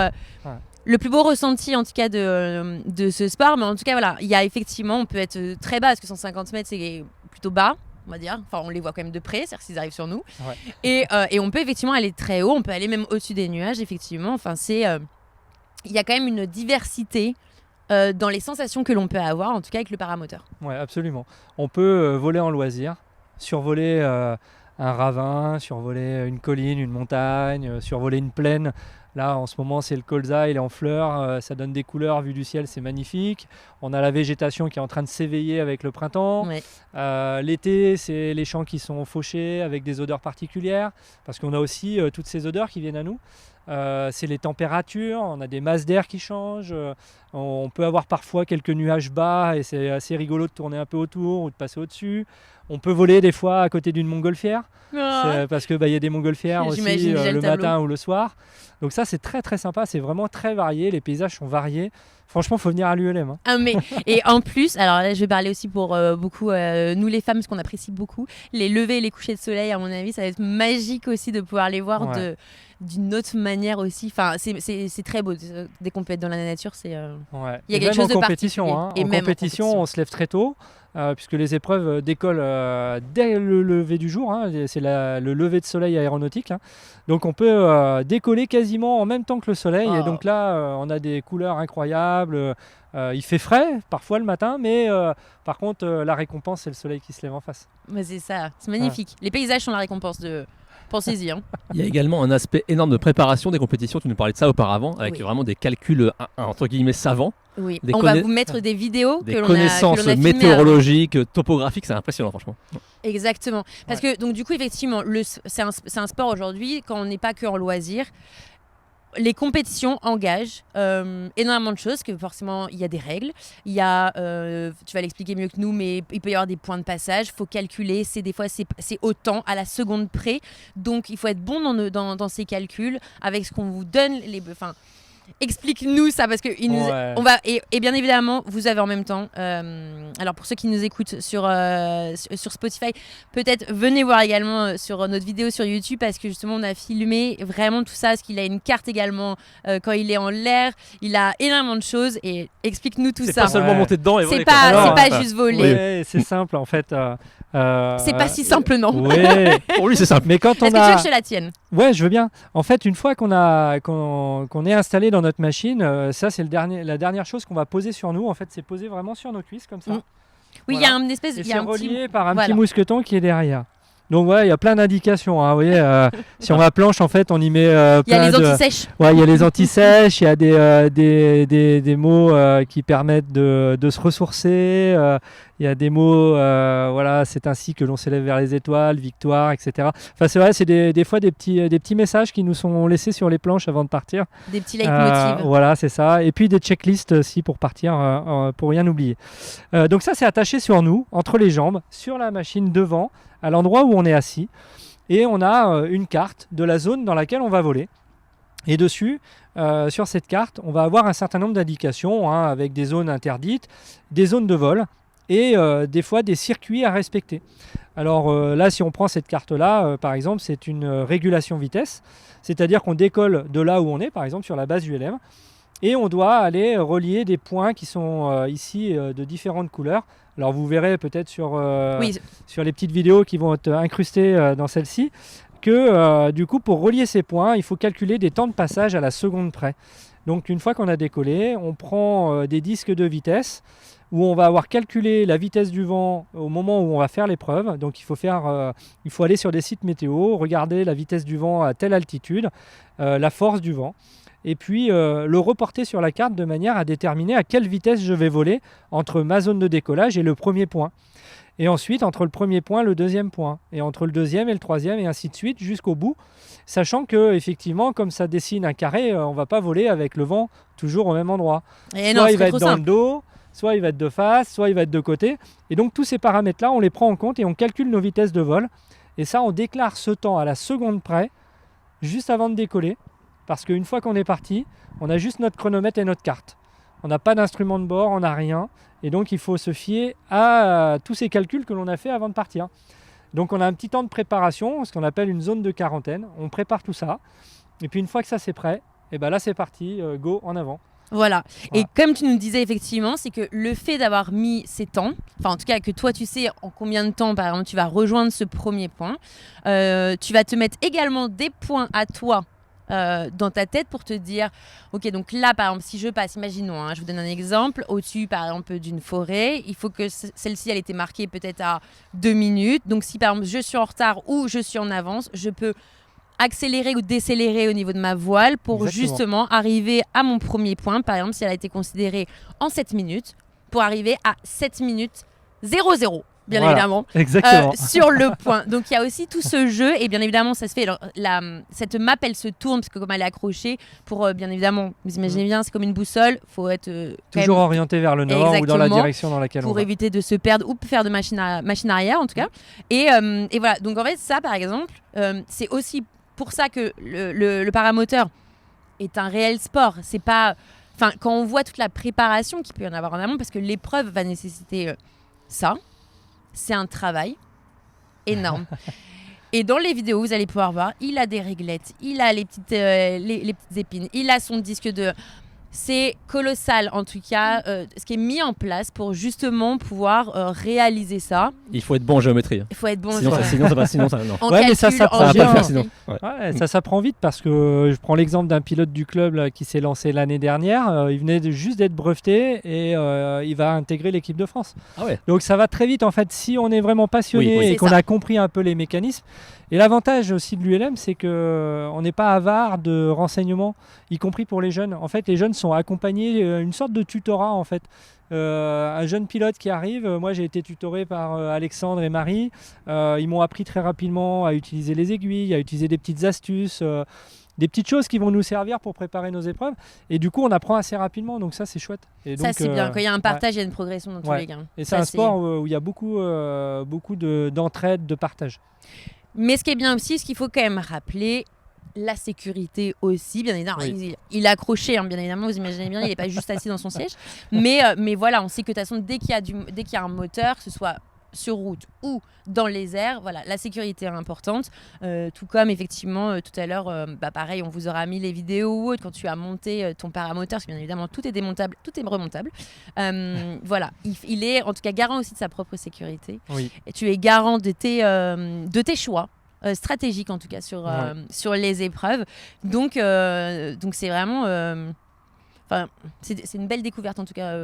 ressenti en tout cas de ce sport. Mais en tout cas voilà, il y a effectivement, on peut être très bas parce que 150 mètres c'est plutôt bas. On va dire, enfin on les voit quand même de près, c'est-à-dire s'ils arrivent sur nous. Ouais. Et on peut effectivement aller très haut, on peut aller même au-dessus des nuages effectivement. Enfin il y a quand même une diversité dans les sensations que l'on peut avoir, en tout cas avec le paramoteur.
Ouais, absolument. On peut voler en loisir, survoler un ravin, survoler une colline, une montagne, survoler une plaine. Là, en ce moment, c'est le colza, il est en fleurs, ça donne des couleurs, vu du ciel, c'est magnifique. On a la végétation qui est en train de s'éveiller avec le printemps.
Ouais.
L'été, c'est les champs qui sont fauchés avec des odeurs particulières, parce qu'on a aussi toutes ces odeurs qui viennent à nous. C'est les températures, on a des masses d'air qui changent, on peut avoir parfois quelques nuages bas et c'est assez rigolo de tourner un peu autour ou de passer au-dessus. On peut voler des fois à côté d'une montgolfière, parce qu'il y a des montgolfières aussi
J'imagine déjà
le
le tableau.
matin ou le soir. Donc ça c'est très très sympa, c'est vraiment très varié, les paysages sont variés. Franchement, faut venir à l'ULM. Hein.
Ah, mais, et en plus, alors là je vais parler aussi pour beaucoup, nous les femmes, ce qu'on apprécie beaucoup, les levées et les couchers de soleil, à mon avis, ça va être magique aussi de pouvoir les voir
Ouais.
d'une autre manière aussi. Enfin, c'est très beau. Dès qu'on peut être dans la nature, c'est.
Ouais.
Il y a
Et
quelque
même
chose de
en compétition.
particulier.
Hein.
Et
En
même en
compétition,
compétition.
on se lève très tôt, puisque les épreuves décollent dès le lever du jour. Hein. C'est le lever de soleil aéronautique. Hein. Donc on peut décoller quasiment en même temps que le soleil.
Oh.
Et donc là, on a des couleurs incroyables. Il fait frais parfois le matin, mais par contre, la récompense, c'est le soleil qui se lève en face.
Mais c'est ça, c'est magnifique. Les paysages sont la récompense de. Pensez-y. Hein.
Il y a également un aspect énorme de préparation des compétitions. Tu nous parlais de ça auparavant, avec
Oui.
vraiment des calculs entre guillemets savants,
Oui.
Des
On va
conna-
vous mettre des vidéos
des
que l'on
connaissances
a filmées
météorologiques, topographiques. C'est impressionnant, franchement.
Exactement. Parce que, donc, du coup, effectivement, c'est un sport aujourd'hui, quand on n'est pas que en loisir. Les compétitions engagent énormément de choses, que forcément, il y a des règles. Il y a, tu vas l'expliquer mieux que nous, mais il peut y avoir des points de passage. Il faut calculer. Des fois, c'est au temps, à la seconde près. Donc, il faut être bon dans ces calculs, avec ce qu'on vous donne. Explique-nous ça, parce que
Ouais.
on va et bien évidemment vous avez en même temps alors pour ceux qui nous écoutent sur Spotify, peut-être venez voir également sur notre vidéo sur YouTube, parce que justement on a filmé vraiment tout ça, parce qu'il a une carte également quand il est en l'air, il a énormément de choses, et explique-nous tout
C'est
ça.
pas seulement
Ouais.
monter dedans et
C'est
voler.
pas,
quoi.
Alors,
c'est pas juste voler.
Ouais, c'est simple en fait.
C'est pas si simple, non.
Ouais.
Pour lui, c'est simple.
Mais quand
Est-ce
on
que tu veux
a,
que je te la tienne?
ouais, je veux bien. En fait, une fois qu'on est installé dans notre machine, ça c'est la dernière chose qu'on va poser sur nous. En fait, c'est poser vraiment sur nos cuisses comme ça.
Mm. Oui, il y a
Voilà.
une espèce,
Et
il y
c'est
a un petit.
relié par un
voilà.
petit mousqueton qui est derrière. Donc ouais, il y a plein d'indications. Hein, vous voyez, sur ma planche, en fait, on y met
Il y a
plein
les
de.
anti-sèches.
Ouais, il y a les anti-sèches, il y a des mots qui permettent de se ressourcer. Il y a des mots, voilà, c'est ainsi que l'on s'élève vers les étoiles, victoire, etc. Enfin, c'est vrai, c'est des fois des petits messages qui nous sont laissés sur les planches avant de partir.
Des petits leitmotivs.
Voilà, c'est ça. Et puis des checklists aussi pour partir, pour rien oublier. Donc ça, c'est attaché sur nous, entre les jambes, sur la machine devant, à l'endroit où on est assis. Et on a une carte de la zone dans laquelle on va voler. Et dessus, sur cette carte, on va avoir un certain nombre d'indications, hein, avec des zones interdites, des zones de vol et des fois des circuits à respecter. Alors là, si on prend cette carte-là, par exemple, c'est une régulation vitesse, c'est-à-dire qu'on décolle de là où on est, par exemple sur la base ULM, et on doit aller relier des points qui sont ici de différentes couleurs. Alors vous verrez peut-être sur
Oui,
les petites vidéos qui vont être incrustées dans celle-ci, que du coup pour relier ces points, il faut calculer des temps de passage à la seconde près. Donc une fois qu'on a décollé, on prend des disques de vitesse où on va avoir calculé la vitesse du vent au moment où on va faire l'épreuve. Donc il faut aller sur des sites météo, regarder la vitesse du vent à telle altitude, la force du vent, et puis le reporter sur la carte de manière à déterminer à quelle vitesse je vais voler entre ma zone de décollage et le premier point. Et ensuite, entre le premier point et le deuxième point. Et entre le deuxième et le troisième, et ainsi de suite, jusqu'au bout. Sachant que, effectivement, comme ça dessine un carré, on ne va pas voler avec le vent toujours au même endroit.
et
Soit
non,
il
c'est
va
trop
être dans
simple.
le dos, soit il va être de face, soit il va être de côté. Et donc, tous ces paramètres-là, on les prend en compte et on calcule nos vitesses de vol. Et ça, on déclare ce temps à la seconde près, juste avant de décoller. Parce qu'une fois qu'on est parti, on a juste notre chronomètre et notre carte. On n'a pas d'instrument de bord, on n'a rien. Et donc, il faut se fier à tous ces calculs que l'on a fait avant de partir. Donc, on a un petit temps de préparation, ce qu'on appelle une zone de quarantaine. On prépare tout ça. Et puis, une fois que ça c'est prêt, et ben là, c'est parti, go, en avant.
Voilà. Et
Voilà.
comme tu nous disais effectivement, c'est que le fait d'avoir mis ces temps, enfin en tout cas que toi tu sais en combien de temps par exemple tu vas rejoindre ce premier point, tu vas te mettre également des points à toi dans ta tête pour te dire, ok, donc là, par exemple, si je passe, imaginons, je vous donne un exemple, au-dessus, par exemple, d'une forêt, il faut que celle-ci, elle était marquée peut-être à 2 minutes. Donc, si, par exemple, je suis en retard ou je suis en avance, je peux accélérer ou décélérer au niveau de ma voile pour justement arriver à mon premier point. Par exemple, si elle a été considérée en 7 minutes, pour arriver à 7 minutes 00. Bien évidemment, sur le point. Donc il y a aussi tout ce jeu et bien évidemment ça se fait. Alors, cette map elle se tourne parce que comme elle est accrochée pour bien évidemment, vous imaginez bien, c'est comme une boussole, faut être
toujours orienté vers le nord ou dans la direction dans laquelle on va.
Pour éviter de se perdre ou faire de machine arrière en tout cas. Et voilà, donc en fait ça par exemple, c'est aussi pour ça que le paramoteur est un réel sport. C'est pas, enfin quand on voit toute la préparation qu'il peut y en avoir en amont, parce que l'épreuve va nécessiter ça. C'est un travail énorme. Et dans les vidéos, vous allez pouvoir voir, il a des réglettes, il a les petites épines, il a son disque de... C'est colossal, en tout cas, ce qui est mis en place pour justement pouvoir réaliser ça.
Il faut être bon en géométrie.
Il faut être bon en
géométrie. Sinon, ça non.
Mais ça s'apprend
sinon.
Ça s'apprend vite parce que je prends l'exemple d'un pilote du club là, qui s'est lancé l'année dernière. Il venait juste d'être breveté et il va intégrer l'équipe de France.
Ah ouais.
Donc ça va très vite en fait si on est vraiment passionné et qu'on a compris un peu les mécanismes. Et l'avantage aussi de l'ULM, c'est qu'on n'est pas avare de renseignements, y compris pour les jeunes. En fait, les jeunes sont accompagnés, une sorte de tutorat en fait. Un jeune pilote qui arrive, moi j'ai été tutoré par Alexandre et Marie. Ils m'ont appris très rapidement à utiliser les aiguilles, à utiliser des petites astuces, des petites choses qui vont nous servir pour préparer nos épreuves. Et du coup, on apprend assez rapidement, donc ça c'est chouette. Et
ça
donc,
c'est bien, quand il y a un partage, il y a une progression dans tous les cas.
Et c'est un sport où il y a beaucoup d'entraide, de partage.
Mais ce qui est bien aussi, ce qu'il faut quand même rappeler, la sécurité aussi, bien évidemment. Il est accroché, bien évidemment, vous imaginez bien, il n'est pas juste assis dans son siège. Mais voilà, on sait que de toute façon, dès qu'il y a un moteur, que ce soit sur route ou dans les airs, voilà, la sécurité est importante. Tout comme effectivement, tout à l'heure, pareil, on vous aura mis les vidéos quand tu as monté ton paramoteur, parce que bien évidemment, tout est démontable, tout est remontable. Voilà, il est en tout cas garant aussi de sa propre sécurité. Oui. Et tu es garant de tes choix. Stratégiques en tout cas sur les épreuves. Donc c'est vraiment... c'est une belle découverte en tout cas.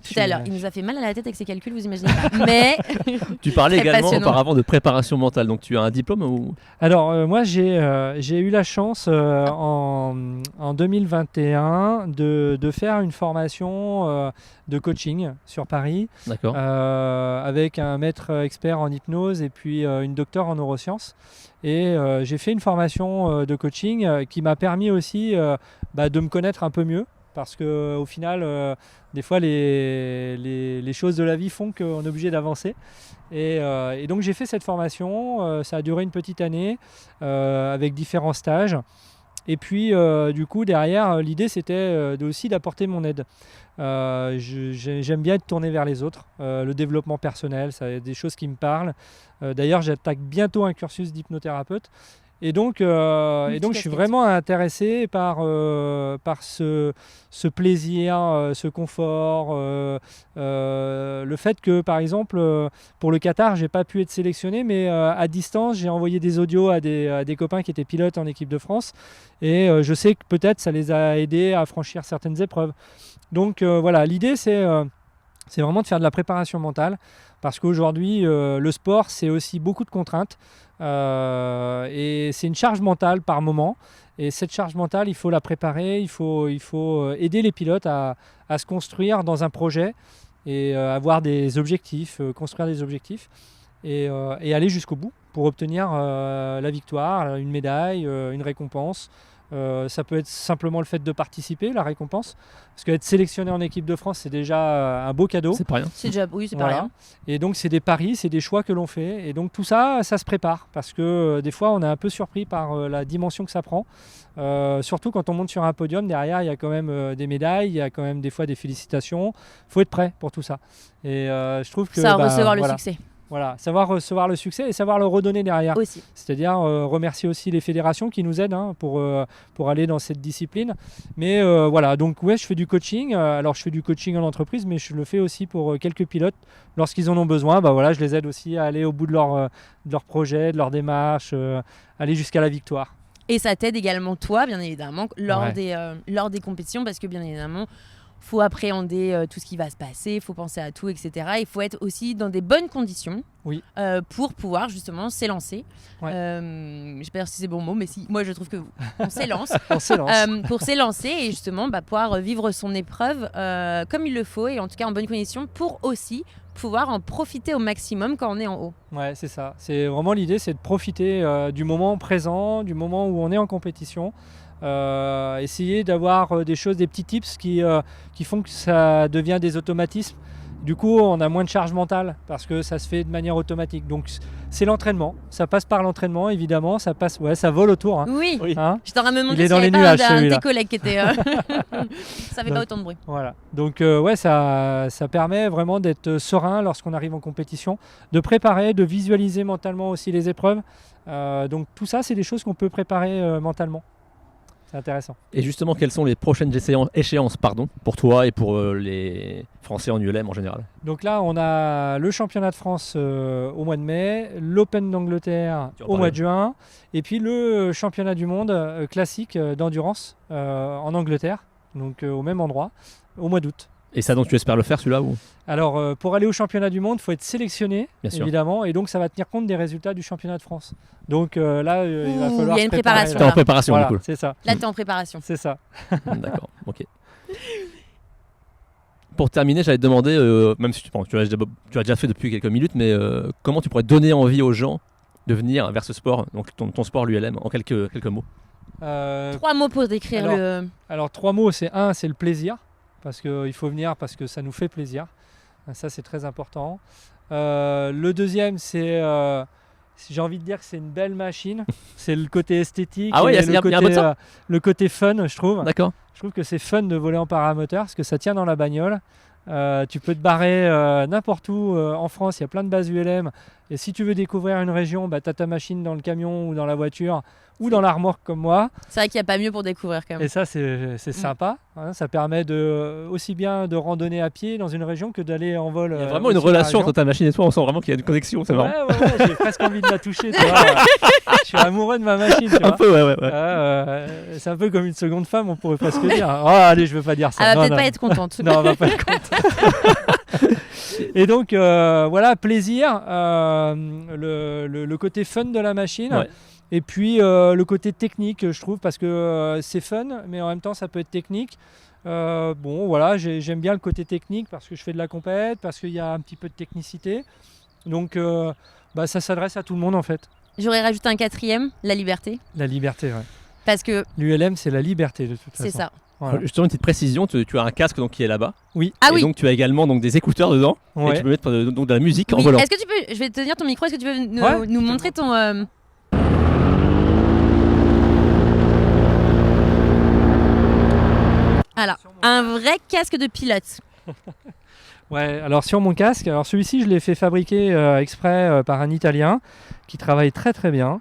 Tout à l'heure, il nous a fait mal à la tête avec ses calculs, vous imaginez pas. Mais
tu parlais également auparavant de préparation mentale, donc tu as un diplôme ou...
Alors moi j'ai eu la chance en 2021 de faire une formation de coaching sur Paris.
D'accord.
Avec un maître expert en hypnose et puis une docteure en neurosciences. Et j'ai fait une formation de coaching qui m'a permis aussi de me connaître un peu mieux. Parce qu'au final, des fois, les choses de la vie font qu'on est obligé d'avancer. Et donc, j'ai fait cette formation. Ça a duré une petite année avec différents stages. Et puis, du coup, derrière, l'idée, c'était aussi d'apporter mon aide. J'aime bien être tourné vers les autres. Le développement personnel, c'est des choses qui me parlent. D'ailleurs, j'attaque bientôt un cursus d'hypnothérapeute. Et donc je suis vraiment intéressé par ce plaisir, ce confort, le fait que, par exemple, pour le Qatar, j'ai pas pu être sélectionné, mais à distance, j'ai envoyé des audios à des copains qui étaient pilotes en équipe de France, et je sais que peut-être ça les a aidés à franchir certaines épreuves. Donc voilà, l'idée c'est vraiment de faire de la préparation mentale, parce qu'aujourd'hui, le sport, c'est aussi beaucoup de contraintes. Et c'est une charge mentale par moment, et cette charge mentale il faut la préparer, il faut aider les pilotes à se construire dans un projet et avoir des objectifs, construire des objectifs et aller jusqu'au bout pour obtenir la victoire, une médaille, une récompense. Ça peut être simplement le fait de participer, la récompense, parce qu'être sélectionné en équipe de France, c'est déjà un beau cadeau.
C'est pas rien.
C'est déjà, oui, c'est pas rien.
Et donc c'est des paris, c'est des choix que l'on fait, et donc tout ça, ça se prépare, parce que des fois on est un peu surpris par la dimension que ça prend, surtout quand on monte sur un podium. Derrière il y a quand même des médailles, il y a quand même des fois des félicitations. Faut être prêt pour tout ça, et je trouve que
ça recevoir le succès.
Voilà, savoir recevoir le succès et savoir le redonner derrière.
Aussi.
C'est-à-dire remercier aussi les fédérations qui nous aident pour aller dans cette discipline. Mais voilà, donc ouais, je fais du coaching. Alors je fais du coaching en entreprise, mais je le fais aussi pour quelques pilotes. Lorsqu'ils en ont besoin, voilà, je les aide aussi à aller au bout de leur projet, de leur démarche, aller jusqu'à la victoire.
Et ça t'aide également toi, bien évidemment, lors
Ouais.
des compétitions, parce que bien évidemment, faut appréhender tout ce qui va se passer, il faut penser à tout, etc. Il faut être aussi dans des bonnes conditions
Oui.
pour pouvoir justement s'élancer.
Ouais.
Je sais pas si c'est le bon mot, mais moi je trouve que on s'élance.
On s'élance.
Pour s'élancer et justement pouvoir vivre son épreuve comme il le faut et en tout cas en bonnes conditions pour aussi pouvoir en profiter au maximum quand on est en haut.
Ouais, c'est ça. C'est vraiment l'idée, c'est de profiter du moment présent, du moment où on est en compétition. Essayer d'avoir des choses, des petits tips qui font que ça devient des automatismes. Du coup, on a moins de charge mentale parce que ça se fait de manière automatique. Donc, c'est l'entraînement. Ça passe par l'entraînement, évidemment. Ça passe, ouais, ça vole autour. Hein.
Oui,
Oui.
Hein.
je t'aurais demandé
Il est
s'il y
dans
avait
les
pas
nuages,
un de
celui-là.
tes collègues qui était... ça fait pas
Donc,
autant de bruit.
Voilà. Donc, ouais, ça permet vraiment d'être serein lorsqu'on arrive en compétition, de préparer, de visualiser mentalement aussi les épreuves. Donc, tout ça, c'est des choses qu'on peut préparer mentalement. C'est intéressant.
Et justement, quelles sont les prochaines échéances pour toi et pour les Français en ULM en général?
Donc là, on a le championnat de France au mois de mai, l'Open d'Angleterre
Tu en
au mois
parlais.
de juin, et puis le championnat du monde classique d'endurance en Angleterre, donc au même endroit, au mois d'août.
Et ça, donc tu espères le faire celui-là ou...
Alors, pour aller au championnat du monde, il faut être sélectionné,
Bien sûr.
évidemment, et donc ça va tenir compte des résultats du championnat de France. Donc là, il va
Ouh,
falloir
il y a
se
une
préparer,
préparation,
T'es
là.
en
là.
préparation
Voilà,
du coup.
c'est ça,
Là, t'es en préparation.
c'est ça.
D'accord, ok. Pour terminer, j'allais te demander, même si tu as déjà fait depuis quelques minutes, mais comment tu pourrais donner envie aux gens de venir vers ce sport, donc ton sport l'ULM, en quelques mots.
3 mots pour décrire
alors,
le...
Alors 3 mots, c'est le plaisir, parce qu'il faut venir parce que ça nous fait plaisir. Ça, c'est très important. Le deuxième, c'est, j'ai envie de dire que c'est une belle machine. C'est le côté esthétique,
Ah ouais,
et
il y a un peu de ça.
le côté fun, je trouve.
D'accord.
Je trouve que c'est fun de voler en paramoteur parce que ça tient dans la bagnole. Tu peux te barrer n'importe où en France, il y a plein de bases ULM. Et si tu veux découvrir une région, bah, tu as ta machine dans le camion ou dans la voiture ou dans la remorque comme moi.
C'est vrai qu'il n'y a pas mieux pour découvrir quand même.
Et ça, c'est sympa. Hein. Ça permet aussi bien de randonner à pied dans une région que d'aller en vol.
Il y a vraiment une
aussi dans la
relation
région.
entre ta machine et toi, on sent vraiment qu'il y a une connexion, c'est marrant.
Ouais, j'ai presque envie de la toucher. Tu vois. Je suis amoureux de ma machine. Tu
Un
vois.
peu, ouais.
C'est un peu comme une seconde femme, on pourrait presque dire. Oh, allez, je veux pas dire ça.
Elle va
Non,
peut-être
non.
pas être contente.
Non, on va pas être content. Et donc, voilà, plaisir, le côté fun de la machine.
Ouais.
Et puis, le côté technique, je trouve, parce que c'est fun, mais en même temps, ça peut être technique. Bon, voilà, j'aime bien le côté technique parce que je fais de la compète, parce qu'il y a un petit peu de technicité. Donc, ça s'adresse à tout le monde, en fait.
J'aurais rajouté un 4e, la liberté.
La liberté, ouais.
Parce que
L'ULM, c'est la liberté, de toute façon.
c'est ça.
Voilà.
Justement, une petite précision, tu as un casque donc, qui est là-bas.
Oui.
Ah
et
oui.
donc tu as également donc, des écouteurs dedans. Et
Ouais.
tu peux mettre donc, de la musique en
Oui.
volant.
Est-ce que tu peux... Je vais te tenir ton micro. Est-ce que tu peux
Ouais.
nous montrer ton... Voilà. Un vrai casque de pilote.
Ouais, alors sur mon casque, alors celui-ci je l'ai fait fabriquer exprès par un Italien qui travaille très très bien.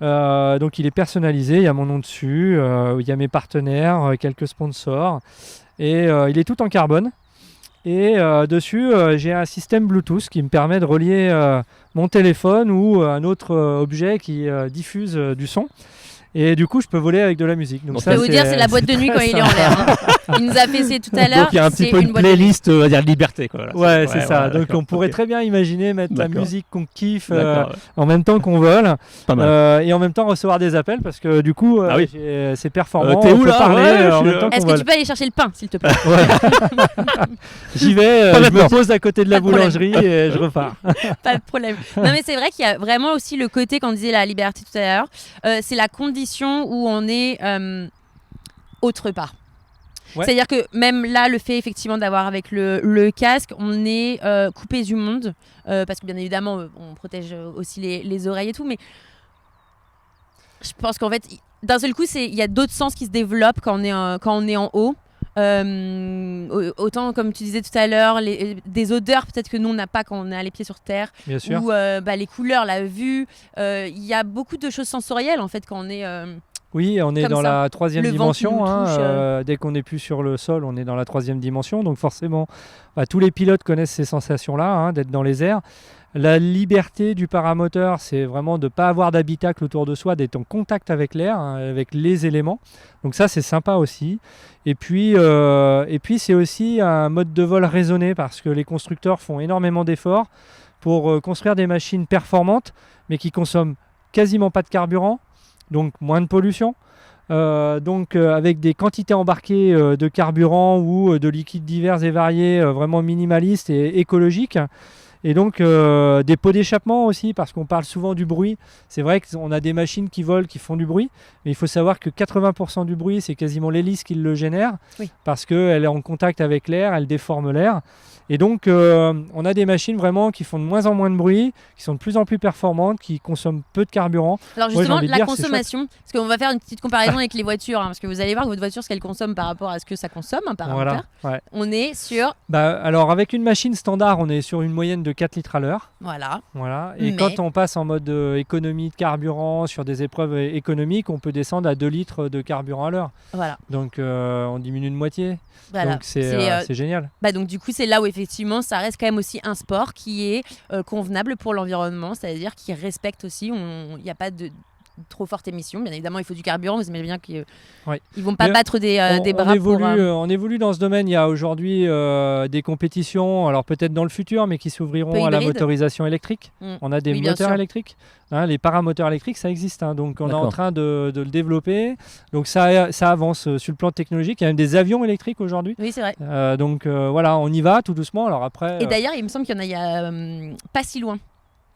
Donc il est personnalisé, il y a mon nom dessus, il y a mes partenaires, quelques sponsors et il est tout en carbone. Et dessus j'ai un système Bluetooth qui me permet de relier mon téléphone ou un autre objet qui diffuse du son. Et du coup, je peux voler avec de la musique. Donc
Je
Je peux vous dire, c'est la boîte de nuit quand il est en l'air. Hein. Il nous a fait essayer tout à l'heure.
Donc il y a un petit
c'est
peu une
boîte de nuit.
playlist, on va dire liberté. Quoi, voilà.
Ouais, c'est ça.
ouais,
Donc
d'accord,
on pourrait
ok.
très bien imaginer mettre la
D'accord.
musique qu'on kiffe
D'accord, ouais.
en même temps qu'on vole
Pas mal.
et en même temps recevoir des appels parce que du coup
Ah oui.
c'est performant.
T'es
on
où,
peut
là
parler
Ouais, je
en
suis
même
là.
temps qu'on
Est-ce que
vole.
tu peux aller chercher le pain, s'il te plaît?
J'y vais,
Pas
je
maintenant.
me pose à côté de la
Pas de problème.
boulangerie et je repars.
Pas de problème. Non, mais c'est vrai qu'il y a vraiment aussi le côté, quand on disait la liberté tout à l'heure, c'est la condition où on est autre part.
Ouais.
C'est-à-dire que même là, le fait effectivement d'avoir avec le casque, on est coupé du monde, parce que bien évidemment, on protège aussi les oreilles et tout, mais je pense qu'en fait, d'un seul coup, il y a d'autres sens qui se développent quand on est en haut. Autant comme tu disais tout à l'heure, des odeurs peut-être que nous on n'a pas quand on a les pieds sur terre,
Bien sûr.
ou les couleurs, la vue, il y a beaucoup de choses sensorielles en fait quand on est
Oui, on est
Comme
dans
ça.
la troisième
Le vent qui
dimension.
nous touche,
Dès qu'on n'est plus sur le sol, on est dans la troisième dimension. Donc forcément, tous les pilotes connaissent ces sensations-là, d'être dans les airs. La liberté du paramoteur, c'est vraiment de ne pas avoir d'habitacle autour de soi, d'être en contact avec l'air, avec les éléments. Donc ça, c'est sympa aussi. Et puis c'est aussi un mode de vol raisonné parce que les constructeurs font énormément d'efforts pour construire des machines performantes, mais qui consomment quasiment pas de carburant, donc moins de pollution. Avec des quantités embarquées de carburant ou de liquides divers et variés, vraiment minimalistes et écologiques. Et donc des pots d'échappement aussi, parce qu'on parle souvent du bruit. C'est vrai qu'on a des machines qui volent, qui font du bruit, mais il faut savoir que 80% du bruit, c'est quasiment l'hélice qui le génère, parce qu'elle est en contact avec l'air, elle déforme l'air. Et donc on a des machines vraiment qui font de moins en moins de bruit, qui sont de plus en plus performantes, qui consomment peu de carburant.
Alors justement,
Moi,
la consommation, parce qu'on va faire une petite comparaison avec les voitures, parce que vous allez voir que votre voiture, ce qu'elle consomme par rapport à ce que ça consomme, un paramoteur.
Voilà, ouais.
On est sur...
Alors avec une machine standard, on est sur une moyenne de 4 litres à l'heure.
Voilà.
Et
Mais...
quand on passe en mode économie de carburant sur des épreuves économiques, on peut descendre à 2 litres de carburant à l'heure.
Voilà.
Donc on diminue de moitié.
Voilà.
Donc c'est génial.
Donc du coup, c'est là où effectivement, ça reste quand même aussi un sport qui est convenable pour l'environnement, c'est-à-dire qui respecte aussi, il n'y a pas de trop forte émission. Bien évidemment, il faut du carburant, vous imaginez bien qu'ils ne vont pas battre des bras
on évolue dans ce domaine. Il y a aujourd'hui des compétitions, alors peut-être dans le futur, mais qui s'ouvriront à la motorisation électrique. On a des moteurs électriques. Les paramoteurs électriques, ça existe. Donc on est en train de le développer. Donc ça avance sur le plan technologique. Il y a même des avions électriques aujourd'hui.
Oui, c'est vrai.
Voilà, on y va tout doucement. Alors après,
et d'ailleurs, il me semble qu'il y en a pas si loin.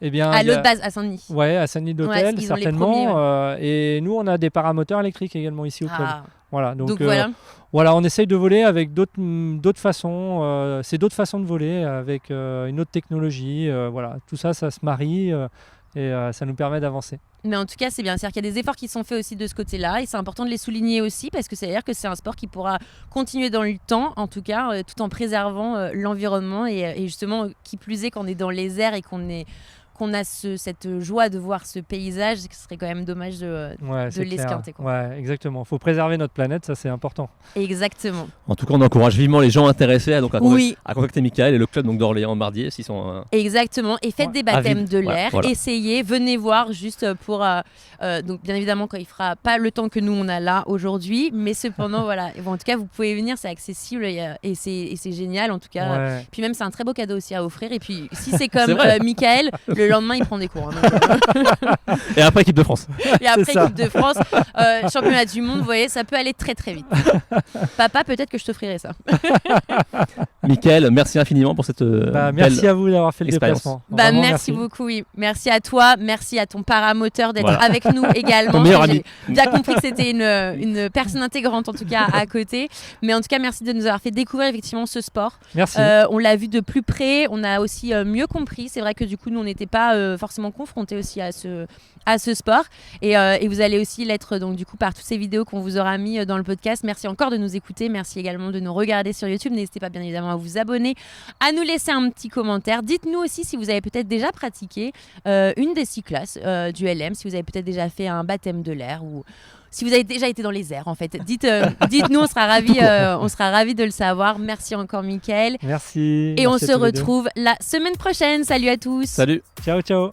Eh bien,
à l'autre base, à Saint-Denis.
Ouais, à Saint-Denis d'Hôtel, certainement. Et nous, on a des paramoteurs électriques également ici au club. Voilà, donc voilà, on essaye de voler avec d'autres façons. C'est d'autres façons de voler avec une autre technologie. Voilà, tout ça, ça se marie et ça nous permet d'avancer.
Mais en tout cas, c'est bien. C'est-à-dire qu'il y a des efforts qui sont faits aussi de ce côté-là. Et c'est important de les souligner aussi parce que c'est-à-dire que c'est un sport qui pourra continuer dans le temps, en tout cas, tout en préservant l'environnement. Et justement, qui plus est, quand on est dans les airs et qu'on a cette joie de voir ce paysage, ce serait quand même dommage de l'esquinter.
Ouais, exactement. Il faut préserver notre planète, ça c'est important.
Exactement.
En tout cas, on encourage vivement les gens intéressés à contacter Michael et le club d'Orléans-Mardier s'ils sont...
Exactement. Et faites des baptêmes de l'air. Voilà. Essayez, venez voir juste pour... donc bien évidemment, quand il fera pas le temps que nous on a là aujourd'hui, mais cependant, voilà. Bon, en tout cas, vous pouvez venir, c'est accessible et c'est génial en tout cas. Ouais. Puis même, c'est un très beau cadeau aussi à offrir. Et puis, si c'est comme Michael, le lendemain, il prend des cours.
Et après, équipe de France.
Et après, équipe de France, championnat du monde, vous voyez, ça peut aller très très vite. Papa, peut-être que je t'offrirai ça.
Michael, merci infiniment pour cette
merci à vous d'avoir fait le déplacement.
Merci beaucoup, oui. Merci à toi, merci à ton paramoteur d'être avec nous également.
Ton meilleur ami.
J'ai bien compris que c'était une personne intégrante en tout cas à côté. Mais en tout cas, merci de nous avoir fait découvrir effectivement ce sport.
Merci.
On l'a vu de plus près, on a aussi mieux compris. C'est vrai que du coup, nous, on n'était pas forcément confrontés aussi à ce sport. Et vous allez aussi l'être donc du coup par toutes ces vidéos qu'on vous aura mis dans le podcast. Merci encore de nous écouter. Merci également de nous regarder sur YouTube. N'hésitez pas bien évidemment à vous abonner, à nous laisser un petit commentaire. Dites-nous aussi si vous avez peut-être déjà pratiqué une des 6 classes du LM, si vous avez peut-être déjà fait un baptême de l'air ou si vous avez déjà été dans les airs en fait. Dites-nous, on sera ravis de le savoir. Merci encore Michael.
Merci.
Et on se retrouve la semaine prochaine. Salut à tous.
Salut.
Ciao, ciao.